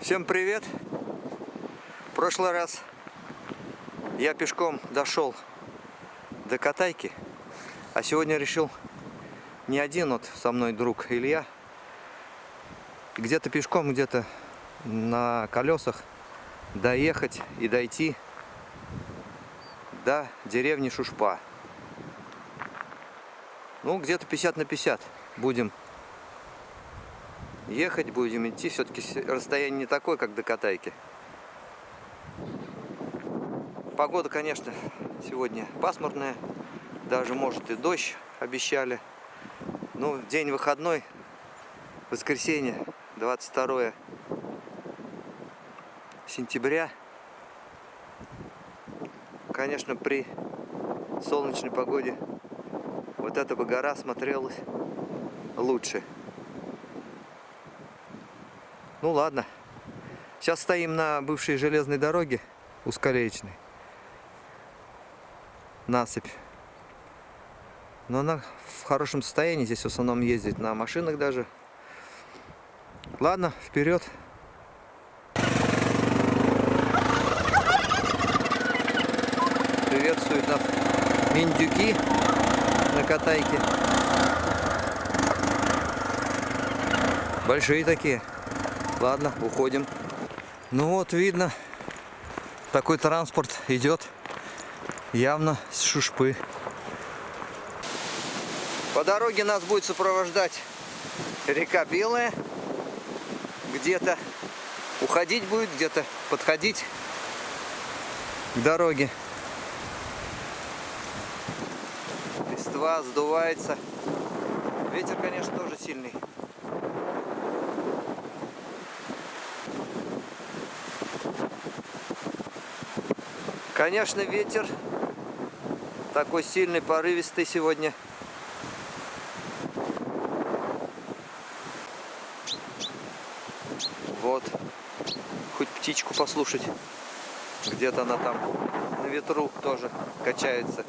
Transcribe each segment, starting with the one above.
Всем привет! В прошлый раз я пешком дошел до Катайки, а сегодня решил не один вот со мной друг Илья, где-то пешком, где-то на колесах доехать и дойти до деревни Шушпа. Ну, где-то 50 на 50 будем ехать, будем идти. Все-таки расстояние не такое, как до Катайки. Погода, конечно, сегодня пасмурная. Даже, может, и дождь обещали. Ну, день выходной, воскресенье, 22 сентября. Конечно, при солнечной погоде вот эта бы гора смотрелась лучше. Ну ладно. Сейчас стоим на бывшей железной дороге, узколеечной. Насыпь. Но она в хорошем состоянии. Здесь в основном ездить на машинах даже. Ладно, вперед. Приветствуют нас индюки на Катайке. Большие такие. Ладно, уходим. Ну вот, видно, такой транспорт идет явно с Шушпы. По дороге нас будет сопровождать река Белая. Где-то уходить будет, где-то подходить к дороге. Листва сдувается. Ветер, конечно, тоже сильный. Конечно, ветер такой сильный, порывистый сегодня. Вот, хоть птичку послушать. Где-то она там на ветру тоже качается.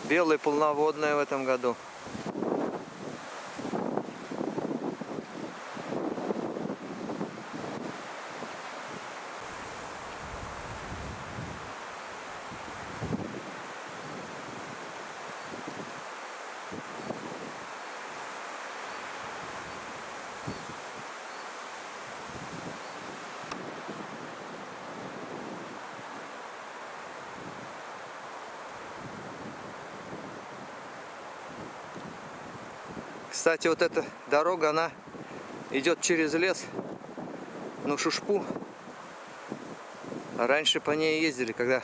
Белая полноводная в этом году. Кстати, вот эта дорога, она идет через лес на Шушпу. А раньше по ней ездили, когда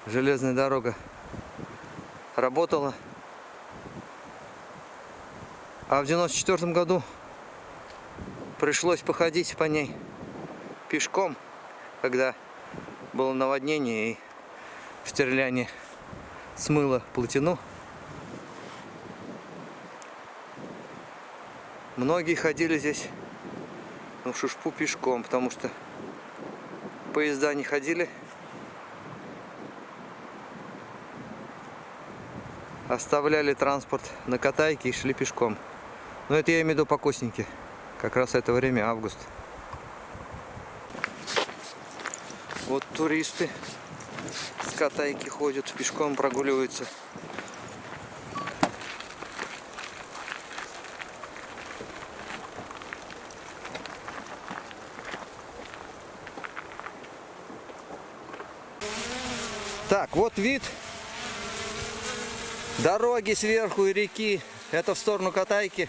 железная дорога работала. А в 94 году пришлось походить по ней пешком, когда было наводнение и в Стерляне смыло плотину. Многие ходили здесь в Шушпу пешком, потому что поезда не ходили. Оставляли транспорт на Катайке и шли пешком. Но это я имею в виду покосники. Как раз это время, август. Вот туристы с Катайки ходят, пешком прогуливаются. Так, вот вид дороги сверху и реки. Это в сторону Катайки.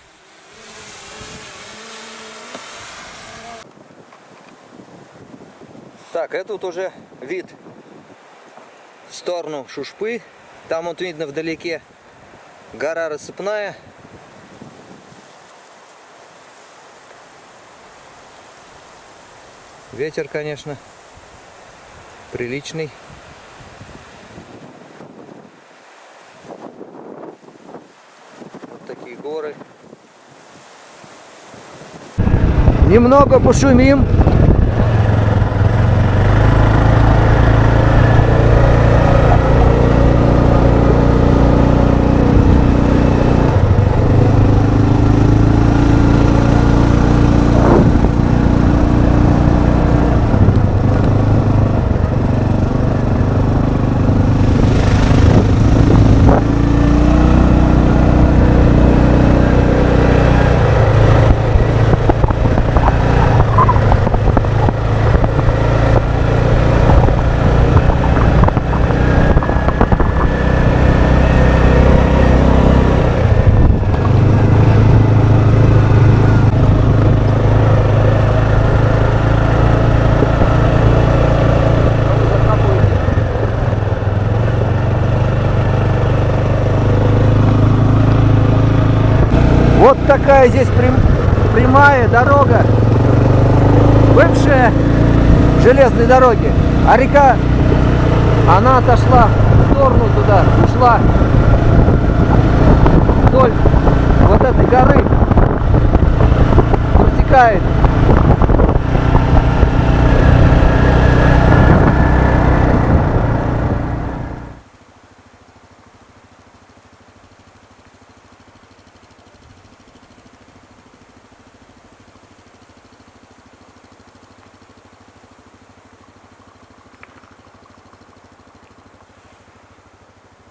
Так, это вот уже вид в сторону Шушпы. Там вот видно вдалеке гора Рассыпная. Ветер, конечно, приличный. Такие горы. Немного пошумим. Вот такая здесь прямая дорога, бывшая железной дороги. А река, она отошла в сторону туда, ушла вдоль вот этой горы, протекает.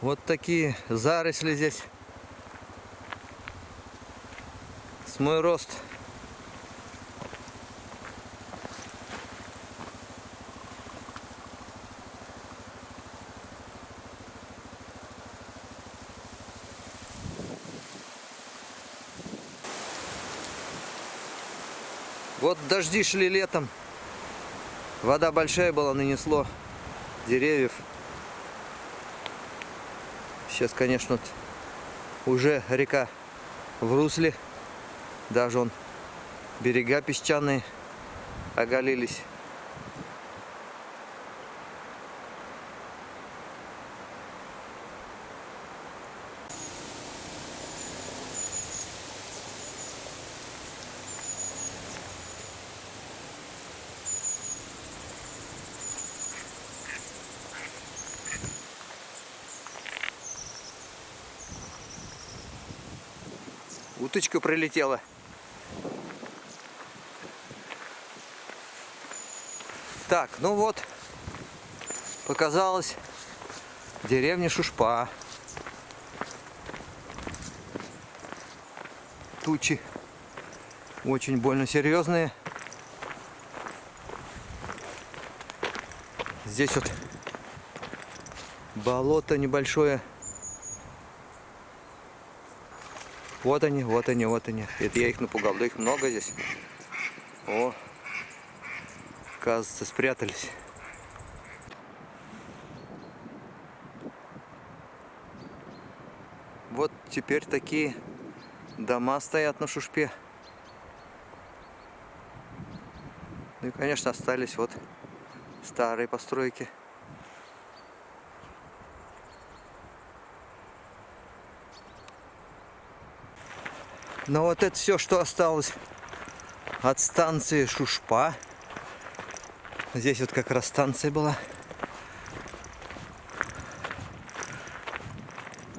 Вот такие заросли здесь. С мой рост. Вот дожди шли летом. Вода большая была, нанесло деревьев. Сейчас, конечно, уже река в русле. Даже он берега песчаные оголились. Уточка прилетела. Так, ну вот, показалась деревня Шушпа. Тучи очень больно серьезные. Здесь вот болото небольшое. Вот они, вот они, вот они. Это я их напугал. Да их много здесь. О, кажется, спрятались. Вот теперь такие дома стоят на Шушпе. Ну и, конечно, остались вот старые постройки. Но вот это все, что осталось от станции Шушпа. Здесь вот как раз станция была.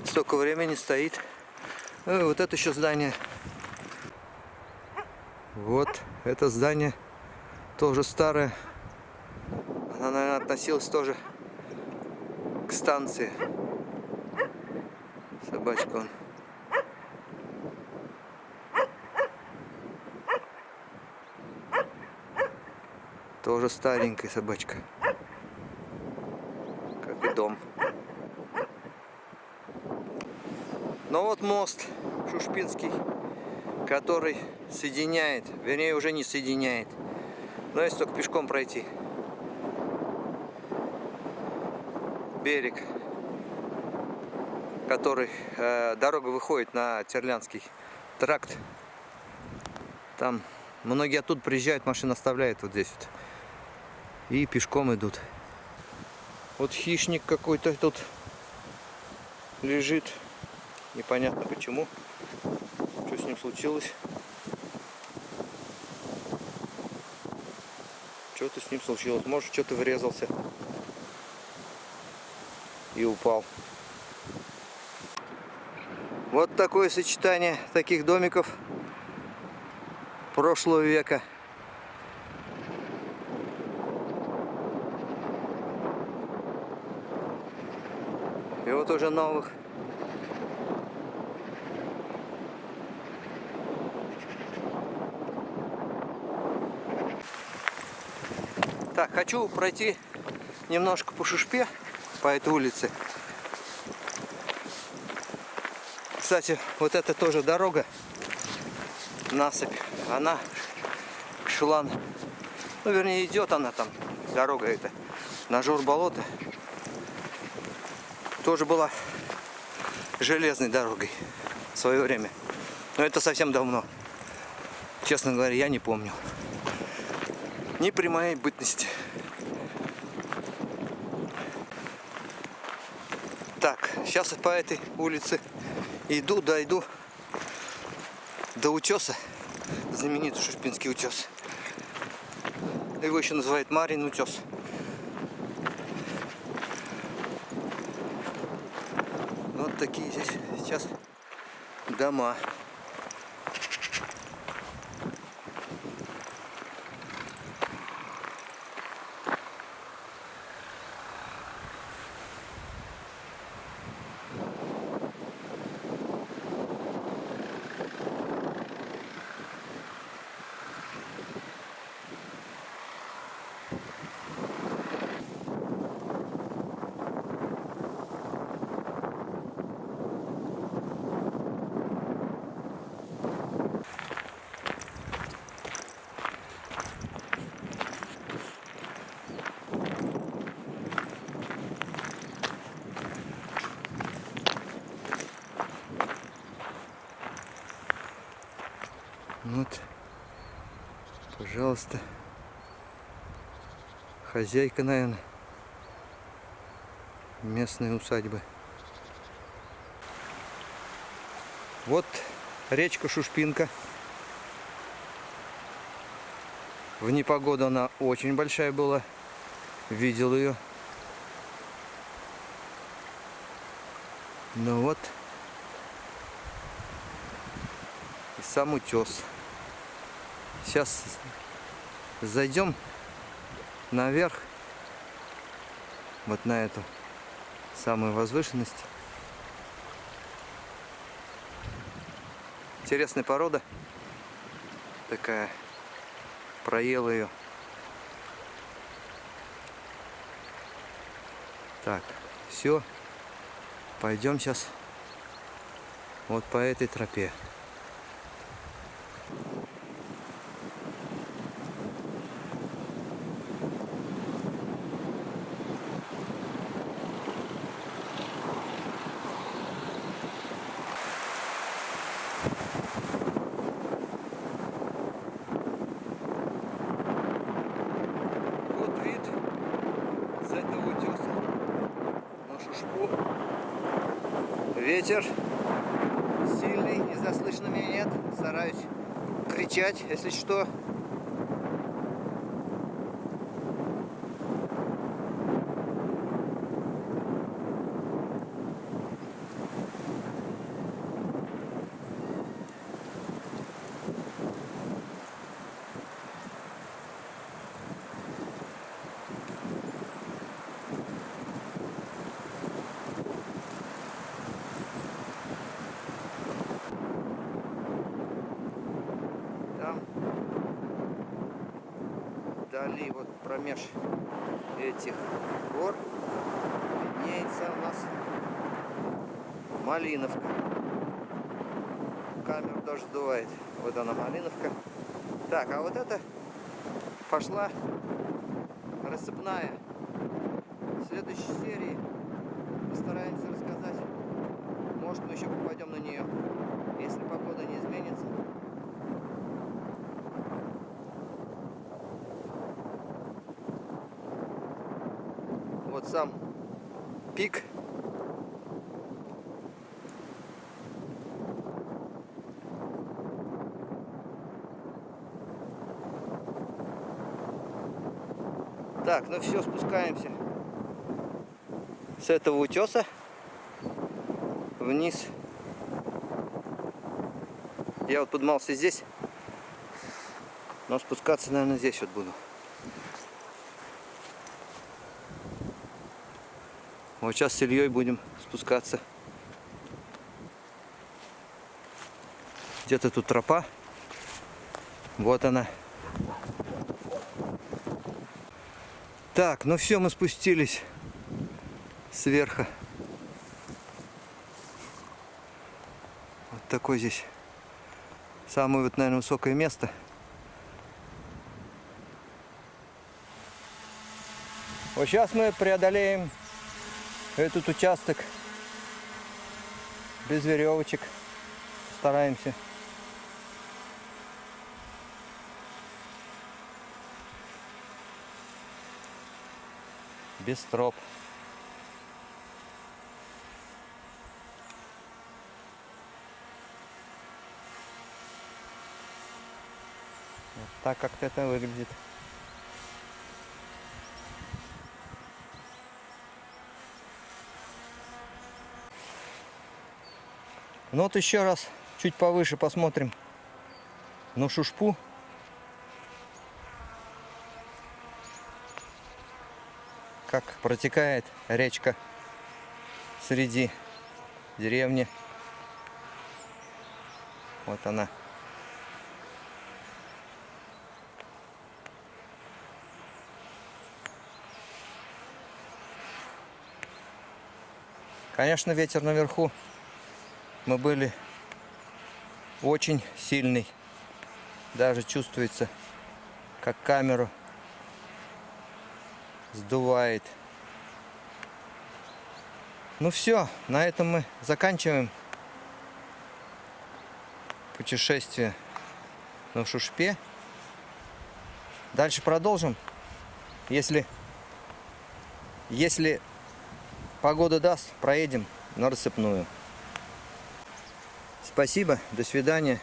Столько времени стоит. Вот это еще здание. Вот это здание тоже старое. Она, наверное, относилась тоже к станции. Собачка он. Тоже старенькая собачка, как и дом. Но вот мост Шушпинский, который соединяет, вернее уже не соединяет, но если только пешком пройти. Берег, который, дорога выходит на Терлянский тракт. Там многие оттуда приезжают, машины оставляют вот здесь вот. И пешком идут. Вот хищник какой-то тут лежит. Непонятно почему. Что с ним случилось. Что-то с ним случилось. Может, что-то врезался. И упал. Вот такое сочетание таких домиков прошлого века. И вот уже новых. Так, хочу пройти немножко по Шушпе, по этой улице. Кстати, вот это тоже дорога, насыпь. Она шла, ну вернее идет она там, дорога эта, на Жур-болото. Тоже была железной дорогой в свое время. Но это совсем давно. Честно говоря, я не помню. Ни при моей бытности. Так, сейчас по этой улице иду, дойду до утеса. Знаменитый Шушпинский утес. Его еще называют Марин утес. Вот такие здесь сейчас дома. Вот, пожалуйста, хозяйка, наверное, местной усадьбы. Вот речка Шушпинка. В непогоду она очень большая была. Видел ее. Ну вот. И сам утес. Сейчас зайдем наверх, вот на эту самую возвышенность. Интересная порода такая, проела ее. Так, все, пойдем сейчас вот по этой тропе. Ветер сильный, не заслышно меня нет. Стараюсь кричать, если что. Вдали, вот промеж этих гор, виднеется у нас Малиновка. Камеру тоже сдувает. Вот она, Малиновка. Так, а вот это пошла рассыпная. В следующей серии постараемся рассказать. Может, мы еще попадем на нее, если погода не изменится. Вот сам пик. Так, ну все, спускаемся с этого утеса вниз. Я вот поднимался здесь, но спускаться, наверное, здесь вот буду. Вот сейчас с Ильей будем спускаться. Где-то тут тропа. Вот она. Так, ну все, мы спустились сверху. Вот такое здесь самое, вот, наверное, высокое место. Вот сейчас мы преодолеем этот участок без веревочек. Стараемся. без троп. Вот так как-то это выглядит. Ну вот еще раз чуть повыше посмотрим на Шушпу. Как протекает речка среди деревни. Вот она. Конечно, ветер наверху мы были очень сильный. Даже чувствуется, как камеру сдувает. Ну все, на этом мы заканчиваем путешествие на Шушпе. Дальше продолжим, если погода даст, проедем на рассыпную. Спасибо, до свидания.